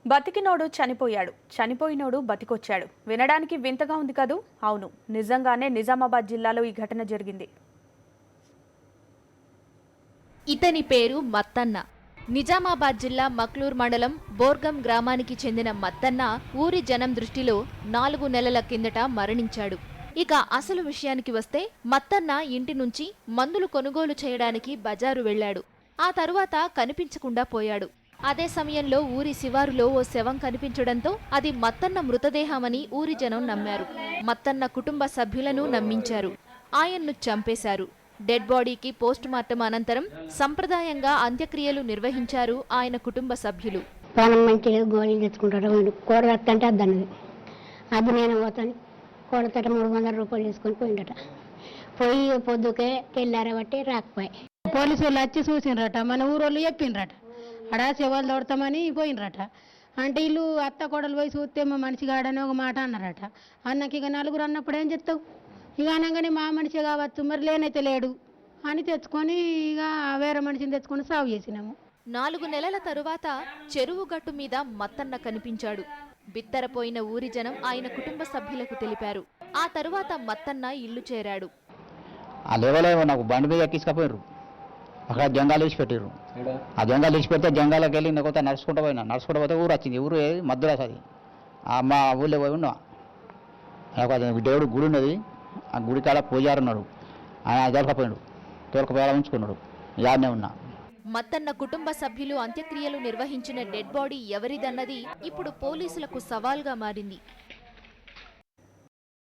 బతికినోడు చనిపోయాడు, చనిపోయినోడు బతికొచ్చాడు. వినడానికి వింతగా ఉంది కదూ? అవును, నిజంగానే నిజామాబాద్ జిల్లాలో ఈ ఘటన జరిగింది. ఇతని పేరు మత్తన్న. నిజామాబాద్ జిల్లా మక్లూర్ మండలం బోర్గం గ్రామానికి చెందిన మత్తన్న ఊరి జనం దృష్టిలో 4 నెలల కిందట మరణించాడు. ఇక అసలు విషయానికి వస్తే మత్తన్న ఇంటి నుంచి మందులు కొనుగోలు చేయడానికి బజారు వెళ్లాడు. ఆ తరువాత కనిపించకుండా పోయాడు. అదే సమయంలో ఊరి శివారులో ఓ శవం కనిపించడంతో అది మత్తన్న మృతదేహమని ఊరి జనం నమ్మారు. మత్తన్న కుటుంబ సభ్యులను నమ్మించారు. ఆయన్ను చంపేశారు. డెడ్ బాడీకి పోస్ట్ మార్టం అనంతరం సంప్రదాయంగా అంత్యక్రియలు నిర్వహించారు ఆయన కుటుంబ సభ్యులు. పానం మంచిగా గోళీలు తెచ్చుకుంటాడు, కూర వస్తుంటే అద్దన్నది. అది నేను పోతాను కూడతట 300 రూపాయలు తీసుకొని పోయిండట. పోయి పొద్దుకే తెల్లారబట్టి రాకపోయి పోలీసు వాళ్ళు వచ్చి చూసిండ్రట, మన ఊరోళ్ళు చెప్పిండ్రట, అడా శవాలు తోడతామని పోయినరట. అంటే వీళ్ళు అత్త కోడలు పోయి చూస్తే మా మనిషి కాడని ఒక మాట అన్నారట. అన్నకి ఇక 4 అన్నప్పుడు ఏం చెప్తావు? ఇక అనగానే మా మనిషి కావచ్చు, మరి లేనైతే లేడు అని తెచ్చుకొని ఇక వేరే మనిషిని తెచ్చుకొని సాగు చేసినాము. 4 నెలల తరువాత చెరువు గట్టు మీద మత్తన్న కనిపించాడు. బిత్తరపోయిన ఊరి జనం ఆయన కుటుంబ సభ్యులకు తెలిపారు. ఆ తరువాత మత్తన్న ఇల్లు చేరాడు. ఆ లెవెల్ నాకు బండి మీద ఎక్కించుకపోయారు. అక్కడ జంగాలు వేసి పెట్టారు. ఆ జంగాలు వేసి పెడితే జంగాలకు వెళ్ళి కొత్త నడుచుకుంటూ పోతే ఊరు వచ్చింది. ఊరు మధ్యలో వస్తుంది. మా ఊళ్ళో పోయి ఉన్నా దేవుడు గుడి ఉన్నది. ఆ గుడి కాడ పూజారు ఉన్నాడు. ఆయన దొరకపోయాడు. తోలకపోయేలా ఉంచుకున్నాడు. యాడనే ఉన్నా. మత్తన్న కుటుంబ సభ్యులు అంత్యక్రియలు నిర్వహించిన డెడ్ బాడీ ఎవరిదన్నది ఇప్పుడు పోలీసులకు సవాల్గా మారింది.